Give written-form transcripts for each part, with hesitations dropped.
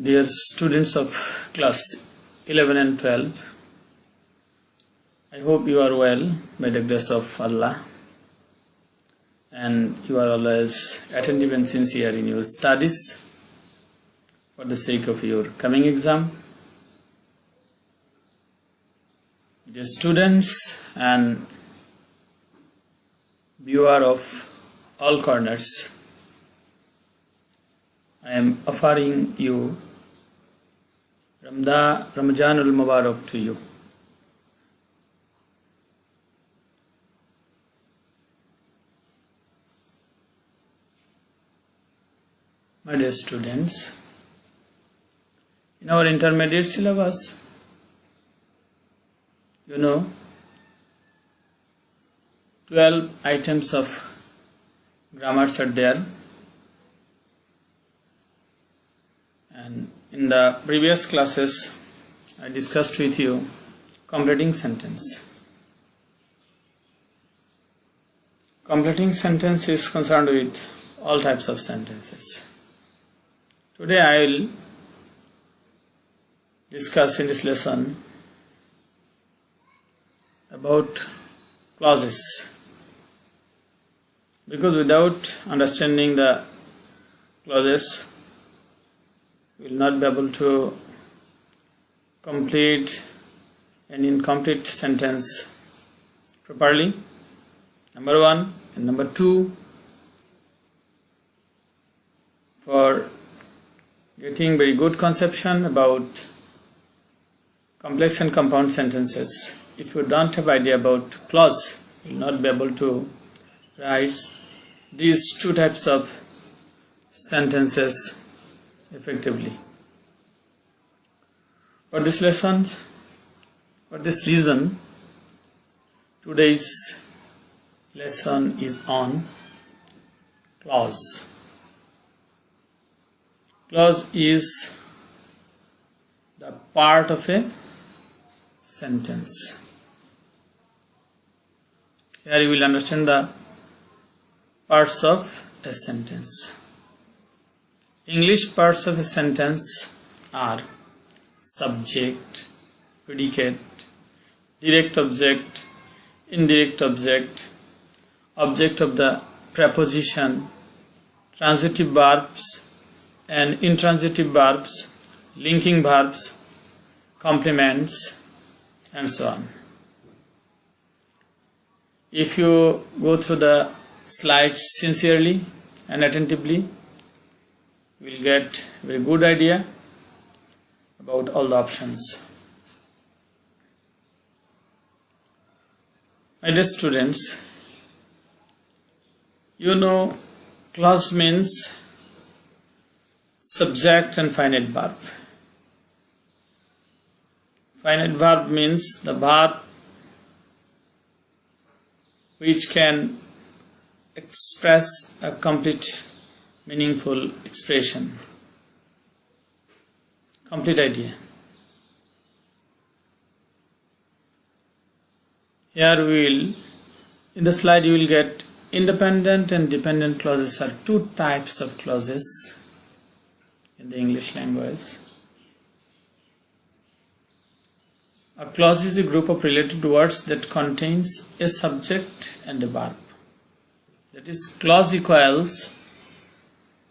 Dear students of class 11 and 12, I hope you are well by the grace of Allah and you are always attentive and sincere in your studies for the sake of your coming exam. Dear students and viewer of all corners, I am offering you Ramajanul Mubarak to you. My dear students, in our intermediate syllabus, 12 items of grammars are there. And in the previous classes, I discussed with you completing sentence. Completing sentence is concerned with all types of sentences. Today I will discuss in this lesson about clauses. Because without understanding the clauses, we will not be able to complete an incomplete sentence properly. Number one. And number two, for getting very good conception about complex and compound sentences, if you don't have idea about clause, you will not be able to write these two types of sentences effectively. For this lesson, for this reason, today's lesson is on clause. Clause is the part of a sentence. Here you will understand the parts of a sentence. English parts of a sentence are subject, predicate, direct object, indirect object, object of the preposition, transitive verbs and intransitive verbs, linking verbs, complements, and so on. If you go through the slides sincerely and attentively, you will get a very good idea about all the options. My dear students, clause means subject and finite verb. Finite verb means the verb which can express a complete, meaningful expression, complete idea. Here in the slide you will get independent and dependent clauses are two types of clauses in the English language. A clause is a group of related words that contains a subject and a verb. That is, clause equals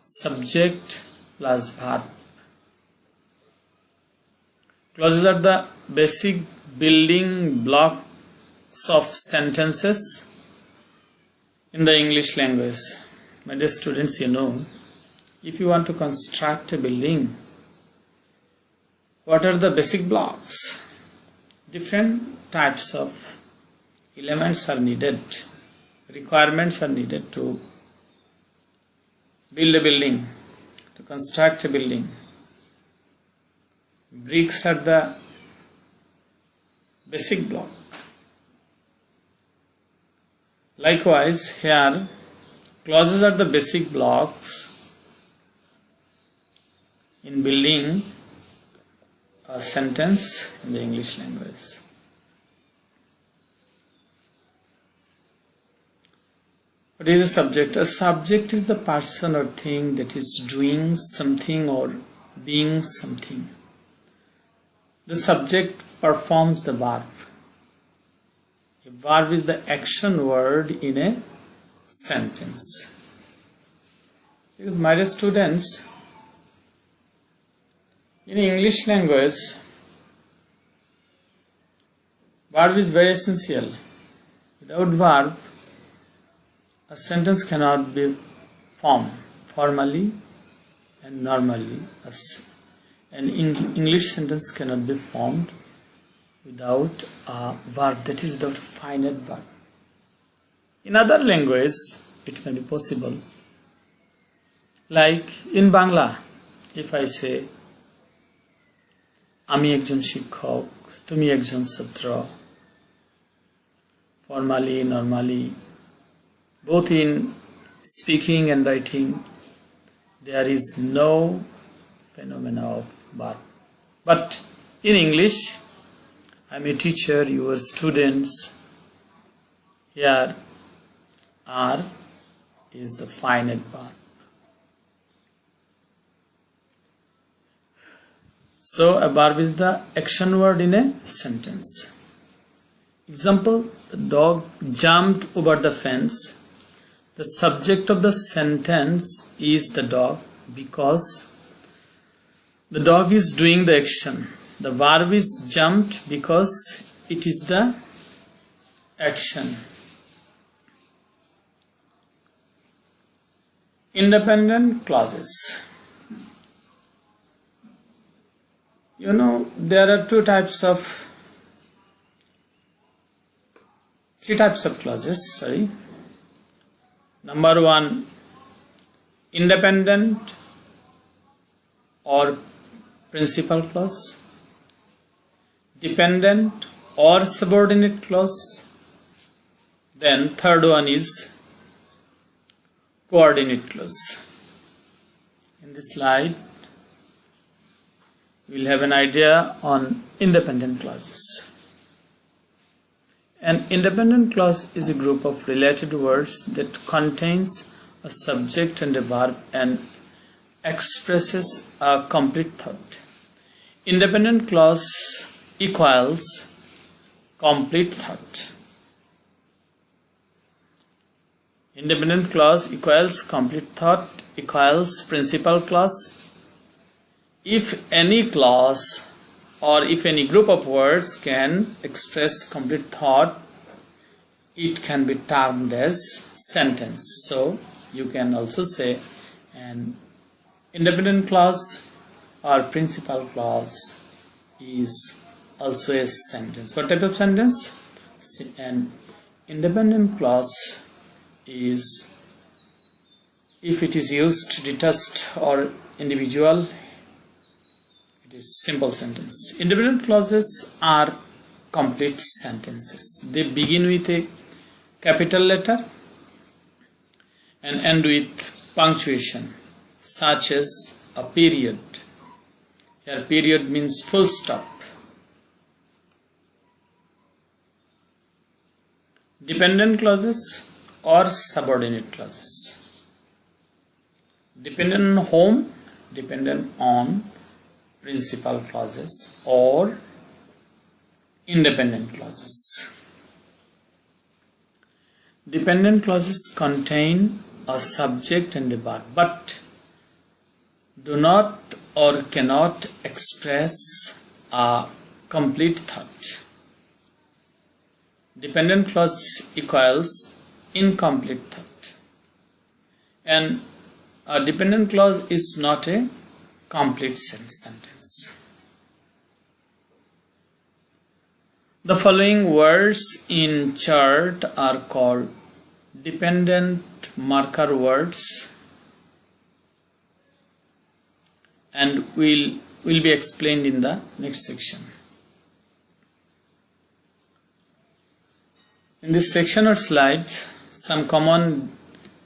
subject plus verb. Clauses are the basic building blocks of sentences in the English language. My dear students, if you want to construct a building, what are the basic blocks? Different types of elements are needed, requirements are needed to build a building, to construct a building. Bricks are the basic block. Likewise, here, clauses are the basic blocks in building a sentence in the English language. What is a subject? A subject is the person or thing that is doing something or being something. The subject performs the verb. A verb is the action word in a sentence. Because my dear students, in English language, verb is very essential. Without verb, a sentence cannot be formed formally and normally. An English sentence cannot be formed without a verb, that is without a finite verb. In other languages, it may be possible. Like in Bangla, if I say, আমি একজন শিক্ষক, তুমি একজন ছাত্র, formally, normally, both in speaking and writing, there is no phenomena of verb. But in English, I am a teacher, you are students. Here, are is the finite verb. So, a verb is the action word in a sentence. Example, the dog jumped over the fence. The subject of the sentence is the dog because the dog is doing the action. The verb is jumped because it is the action. Independent clauses. You know, there are three types of clauses. Number one, independent or principal clause, dependent or subordinate clause. Then third one is coordinate clause. In this slide, we will have an idea on independent clauses. An independent clause is a group of related words that contains a subject and a verb and expresses a complete thought. Independent clause equals complete thought. Independent clause equals complete thought equals principal clause. If any clause or if any group of words can express complete thought, it can be termed as sentence. So you can also say an independent clause or principal clause is also a sentence. What type of sentence? An independent clause is, if it is used detached or individual, simple sentence. Independent clauses are complete sentences. They begin with a capital letter and end with punctuation, such as a period. Here period means full stop. Dependent clauses or subordinate clauses. Dependent on whom? Dependent on principal clauses or independent clauses. Dependent clauses contain a subject and a verb, but do not or cannot express a complete thought. Dependent clause equals incomplete thought. And a dependent clause is not a complete sentence. The following words in chart are called dependent marker words and will be explained in the next section. In this section or slide, some common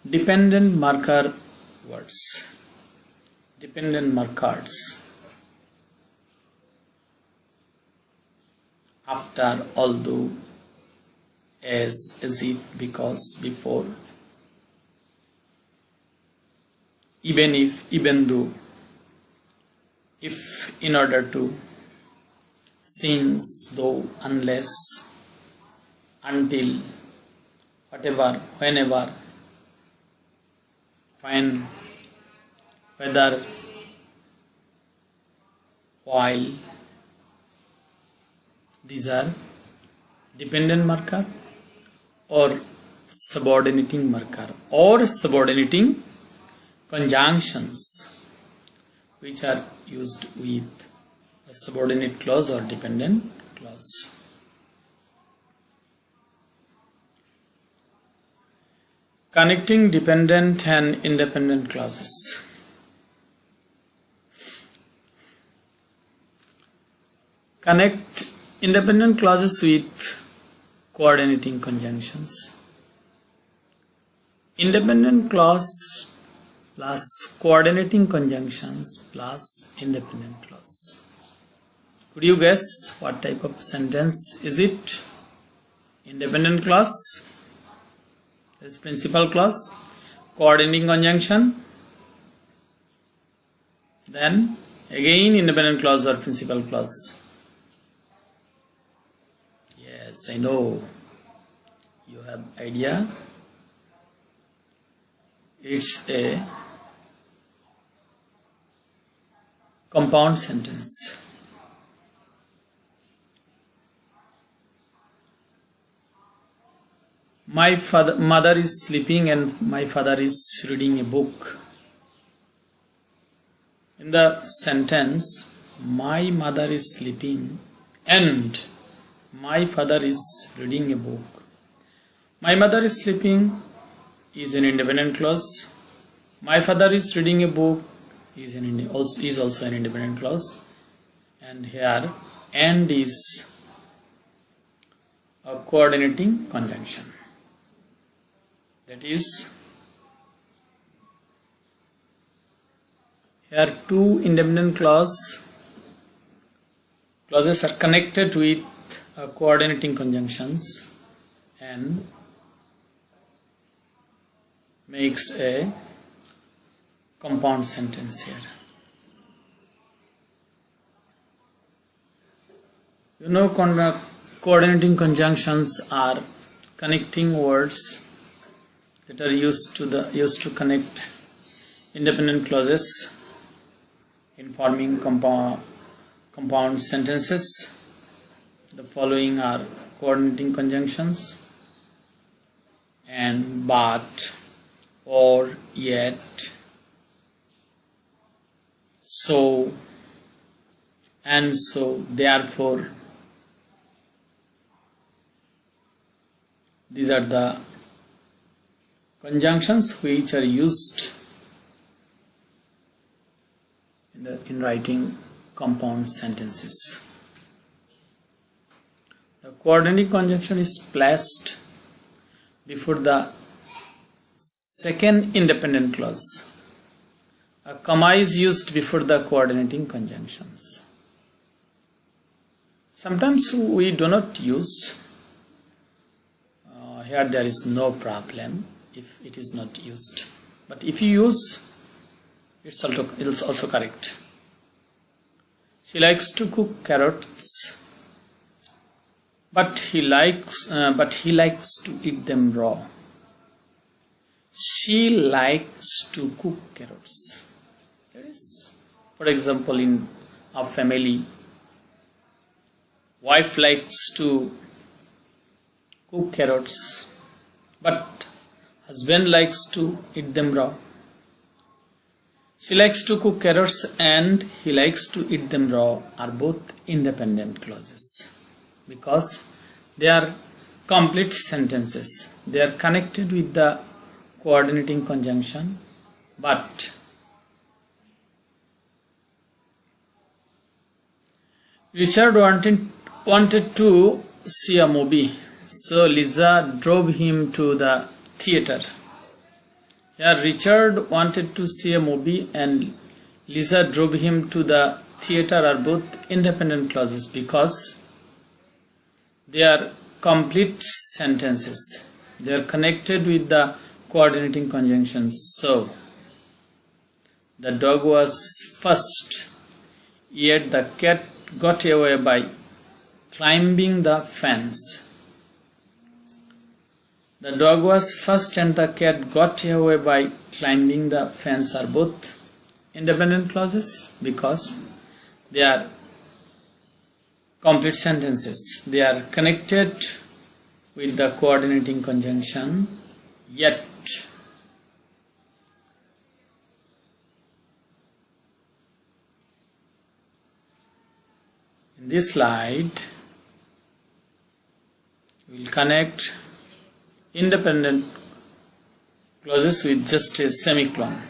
dependent marker words. Dependent markers. After, although, as if, because, before, even if, even though, if, in order to, since, though, unless, until, whatever, whenever, when, whether, while. These are dependent marker or subordinating marker or subordinating conjunctions which are used with a subordinate clause or dependent clause. Connecting dependent and independent clauses. Connect independent clauses with coordinating conjunctions. Independent clause plus coordinating conjunctions plus independent clause. Could you guess what type of sentence is it? Independent clause, this principal clause, coordinating conjunction, then again independent clause or principal clause. Yes, I know you have idea. It's a compound sentence. My mother is sleeping and my father is reading a book. In the sentence, my mother is sleeping and my father is reading a book. My mother is sleeping is an independent clause. My father is reading a book is also an independent clause. And here and is a coordinating conjunction. That is, here two independent clauses are connected with coordinating conjunctions and makes a compound sentence here. You know, coordinating conjunctions are connecting words that are used to connect independent clauses in forming compound sentences. The following are coordinating conjunctions: and, but, or, yet, so, and so, therefore. These are the conjunctions which are used in writing compound sentences. The coordinating conjunction is placed before the second independent clause. A comma is used before the coordinating conjunctions. Sometimes we do not use. Here there is no problem if it is not used. But if you use, it's also correct. She likes to cook carrots, but he likes to eat them raw. She likes to cook carrots. That is, for example, in a family, wife likes to cook carrots, but husband likes to eat them raw. She likes to cook carrots and he likes to eat them raw are both independent clauses because they are complete sentences. They are connected with the coordinating conjunction, but Richard wanted to see a movie. So Lisa drove him to the theater. Here Richard wanted to see a movie and Lisa drove him to the theater are both independent clauses because they are complete sentences. They are connected with the coordinating conjunctions. So, the dog was first yet the cat got away by climbing the fence. The dog was first and the cat got away by climbing the fence are both independent clauses because they are complete sentences. They are connected with the coordinating conjunction yet. In this slide, we will connect independent clauses with just a semicolon.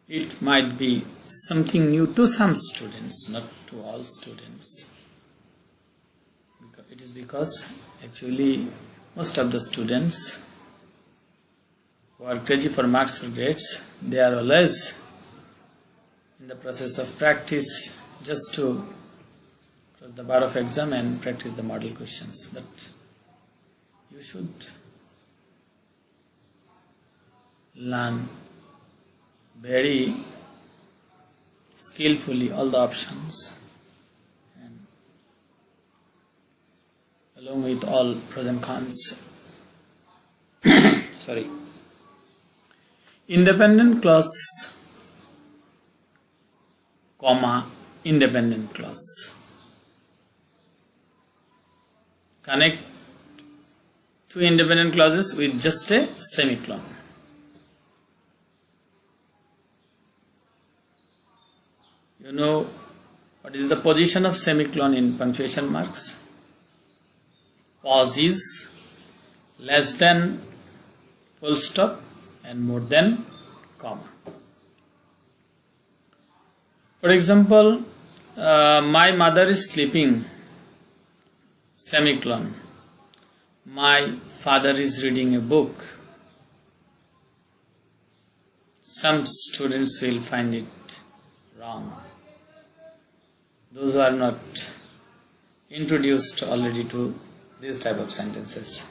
It might be something new to some students, not to all students. It is because actually most of the students who are crazy for marks or grades, they are always in the process of practice just to cross the bar of exam and practice the model questions. But you should learn very skillfully all the options and along with all pros and cons. Sorry. Independent clause, comma, independent clause. Connect two independent clauses with just a semicolon. You know what is the position of semicolon in punctuation marks? Pause is less than full stop and more than comma. For example, my mother is sleeping, semicolon. My father is reading a book. Some students will find it wrong. Those who are not introduced already to this type of sentences.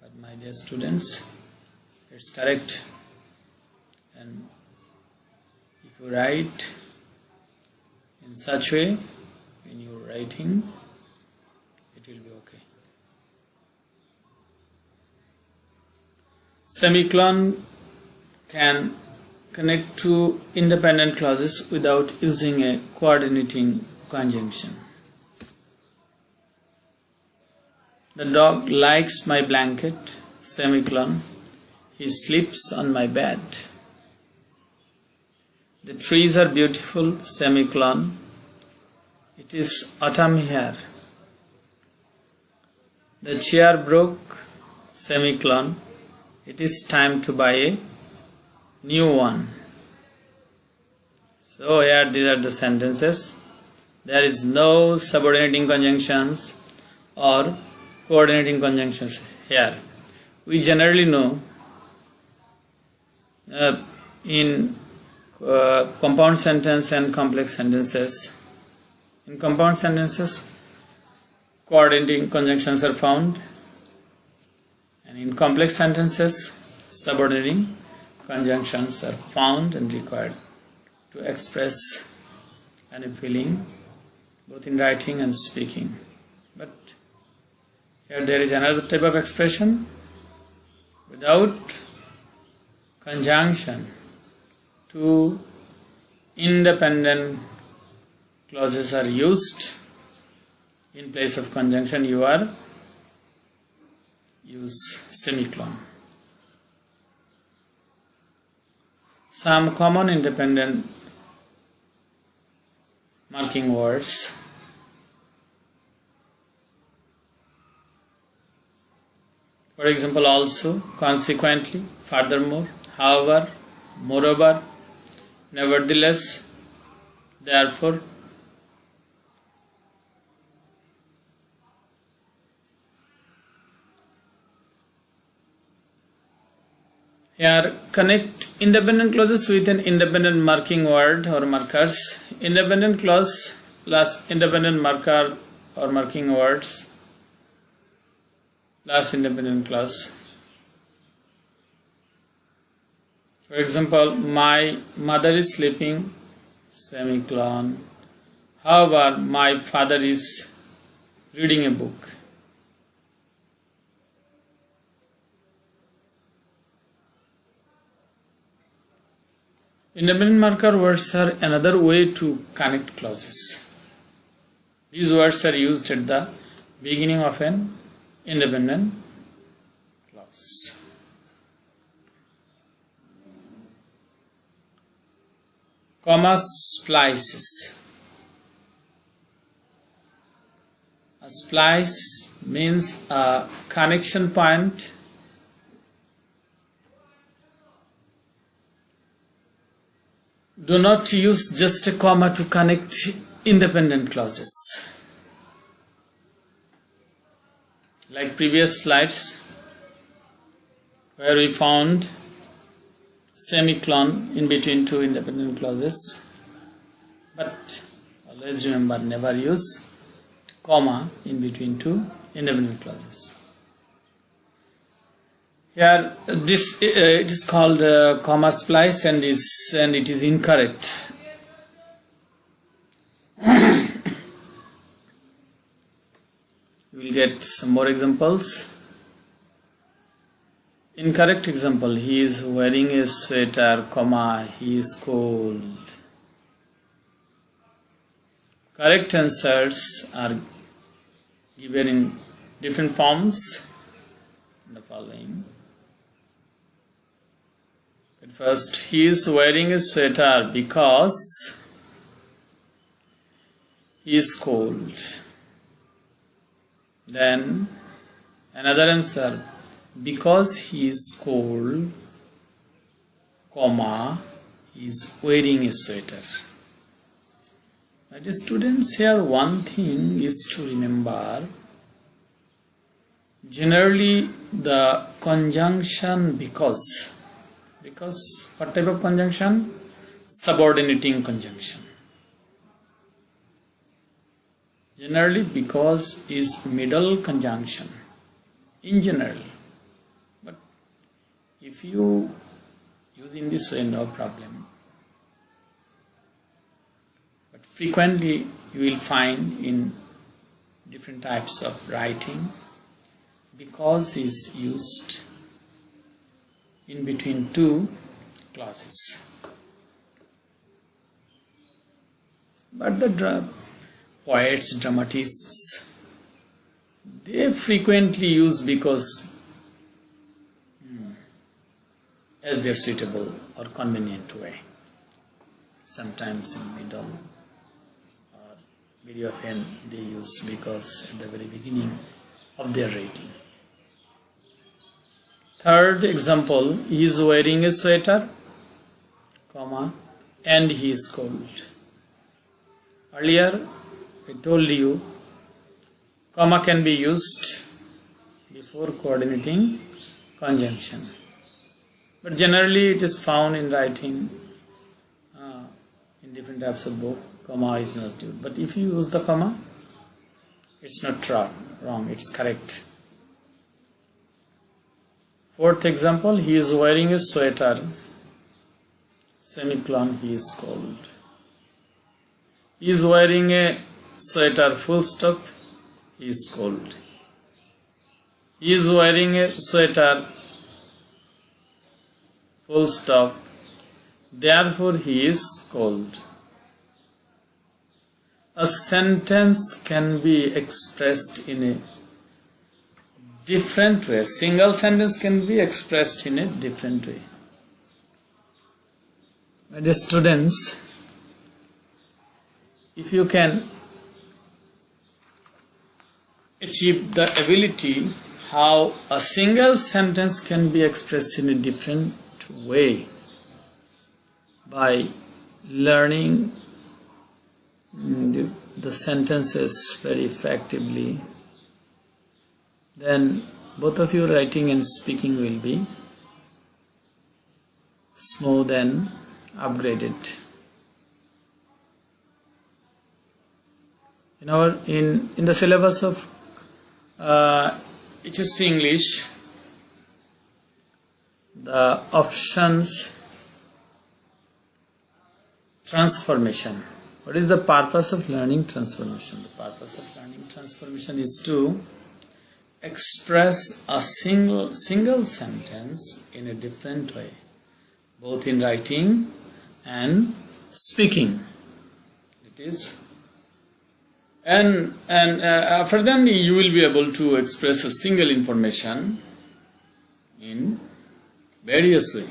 But my dear students, it's correct. And if you write in such way, when you are writing, it will be okay. Semicolon can connect two independent clauses without using a coordinating conjunction. The dog likes my blanket, semicolon. He sleeps on my bed. The trees are beautiful, semicolon. It is autumn here. The chair broke, semicolon. It is time to buy a new one. So here these are the sentences. There is no subordinating conjunctions or coordinating conjunctions here. We generally know in compound sentence and complex sentences. In compound sentences, coordinating conjunctions are found, and in complex sentences, subordinating conjunctions are found and required to express any feeling both in writing and speaking. But here there is another type of expression. Without conjunction, two independent clauses are used. In place of conjunction, you are use semicolon. Some common independent marking words. For example, also, consequently, furthermore, however, moreover, nevertheless, therefore. Here, connect independent clauses with an independent marking word or markers. Independent clause plus independent marker or marking words plus independent clause. For example, my mother is sleeping, semicolon. However, my father is reading a book. Independent marker words are another way to connect clauses. These words are used at the beginning of an independent clause. Comma splices. A splice means a connection point Do not use just a comma to connect independent clauses. Like previous slides where we found semicolon in between two independent clauses. But always remember, never use comma in between two independent clauses. Here, it is called comma splice, and it is incorrect. We will get some more examples. Incorrect example: he is wearing a sweater, comma, he is cold. Correct answers are given in different forms in the following. At first, he is wearing a sweater because he is cold. Then another answer, because he is cold, comma, he is wearing a sweater. My dear students, here one thing is to remember. Generally, the conjunction because what type of conjunction? Subordinating conjunction. Generally, because is middle conjunction in general. But if you use in this way, no problem. But frequently you will find in different types of writing, because is used in between two clauses. But the poets, dramatists, they frequently use because as their suitable or convenient way. Sometimes in middle or very often they use because at the very beginning of their writing. Third example, he is wearing a sweater, comma, and he is cold. Earlier, I told you, comma can be used before coordinating conjunction. But generally, it is found in writing in different types of book. Comma is not used. But if you use the comma, it's not wrong, it's correct. Fourth example, he is wearing a sweater, semicolon, he is cold. He is wearing a sweater, full stop, he is cold. He is wearing a sweater, full stop, therefore he is cold. A sentence can be expressed in a different way. Single sentence can be expressed in a different way. My dear students, if you can achieve the ability how a single sentence can be expressed in a different way by learning the sentences very effectively, then both of your writing and speaking will be smooth and upgraded. In the syllabus of HSC English, the options transformation. What is the purpose of learning transformation? The purpose of learning transformation is to express a single sentence in a different way, both in writing and speaking. It is, and after then you will be able to express a single information in various way.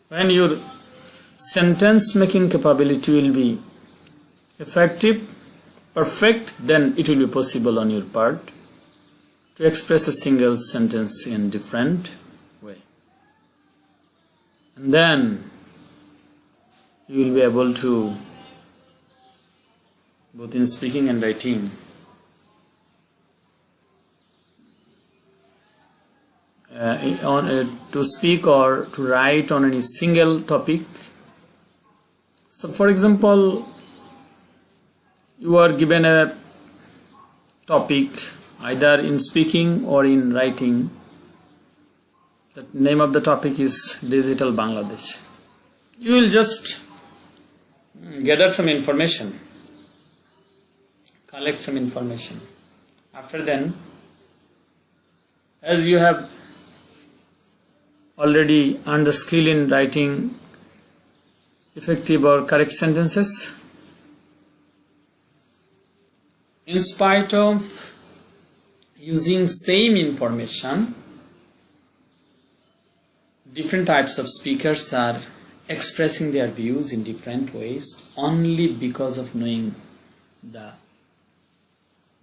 When your sentence making capability will be effective, perfect, then it will be possible on your part to express a single sentence in different way. And then you will be able to, both in speaking and writing, to speak or to write on any single topic. So for example, you are given a topic either in speaking or in writing. The name of the topic is Digital Bangladesh. You will just gather some information, collect some information. After then, as you have already earned the skill in writing effective or correct sentences, in spite of using same information, different types of speakers are expressing their views in different ways only because of knowing the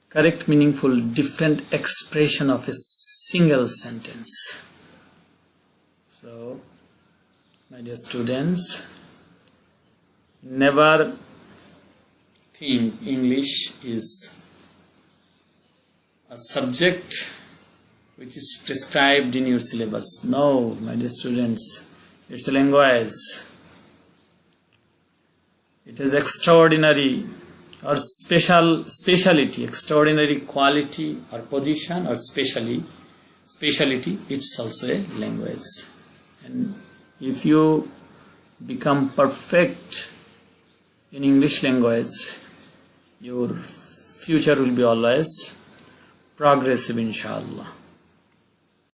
correct, meaningful, different expression of a single sentence. So, my dear students, never think English is a subject which is prescribed in your syllabus. No, my dear students, it's a language. It has extraordinary or speciality, extraordinary quality or position or speciality. It's also a language. And if you become perfect in English language, your future will be always progressive, inshallah.